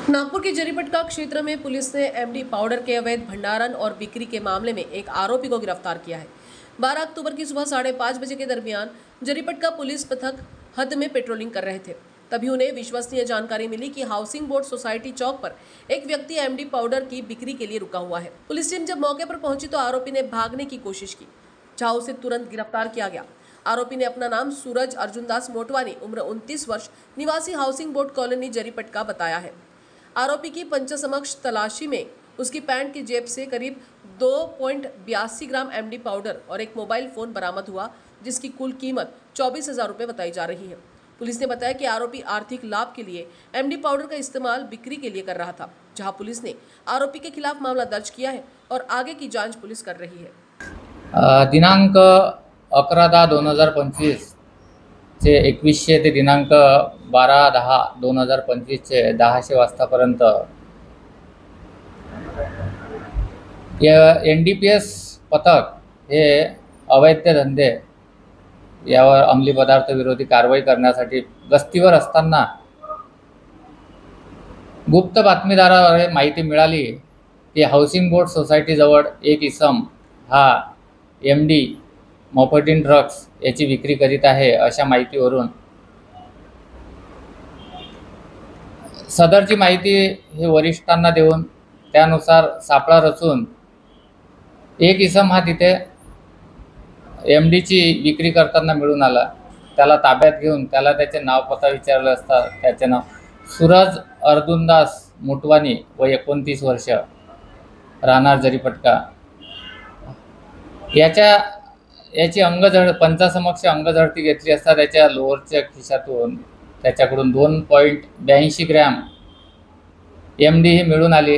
नागपुर के जरीपटका क्षेत्र में पुलिस ने एमडी पाउडर के अवैध भंडारण और बिक्री के मामले में एक आरोपी को गिरफ्तार किया है। 12 अक्टूबर की सुबह 5:30 बजे के दरमियान जरीपटका पुलिस पथक हद में पेट्रोलिंग कर रहे थे। तभी उन्हें विश्वसनीय जानकारी मिली कि हाउसिंग बोर्ड सोसाइटी चौक पर एक व्यक्ति एमडी पाउडर की बिक्री के लिए रुका हुआ है। पुलिस टीम जब मौके पर पहुंची तो आरोपी ने भागने की कोशिश की, जहां उसे तुरंत गिरफ्तार किया गया। आरोपी ने अपना नाम सूरज अर्जुनदास मोटवानी, उम्र 29 वर्ष, निवासी हाउसिंग बोर्ड कॉलोनी जरीपटका बताया है। आरोपी की पंचसमक्ष तलाशी में उसकी पैंट की जेब से करीब 2.82 ग्राम एमडी पाउडर और एक मोबाइल फोन बरामद हुआ, जिसकी कुल कीमत 24,000 रुपये बताई जा रही है। पुलिस ने बताया कि आरोपी आर्थिक लाभ के लिए एमडी पाउडर का इस्तेमाल बिक्री के लिए कर रहा था, जहां पुलिस ने आरोपी के खिलाफ मामला दर्ज किया है और आगे की जांच पुलिस कर रही है। दिनांक 11/10/2025 चे 2100 ते दिनांक 12/10/2025 चे 10:00 वाजतापर्यंत NDPS पथक हे अवैध धंदे यावर अंमली पदार्थ विरोधी कारवाई करण्यासाठी गस्तीवर असताना गुप्त बातमीदाराद्वारे माहिती मिळाली की हाउसिंग बोर्ड सोसायटी जवळ एक इसम हा MD मॉर्फिन ड्रग्स याची विक्री करीत आहे। अशा माहितीवरून सदरची माहिती हे वरिष्ठांना देऊन त्यानुसार सापळा रचून एक इसम हा तिथे MDची विक्री करताना मिळून आला। त्याला ताब्यात घेऊन त्याला त्याचे नाव पत्ता विचारले असता त्याचे नाव सूरज अर्जुनदास मोटवानी वय 29 वर्ष, राहणार जरीपटका। याची पंचासमक्ष अंगझडती घेतली असता त्याच्या लोअरच्या खिशातून त्याच्याकडून 2.82 ग्रॅम MD ही मिळून आली।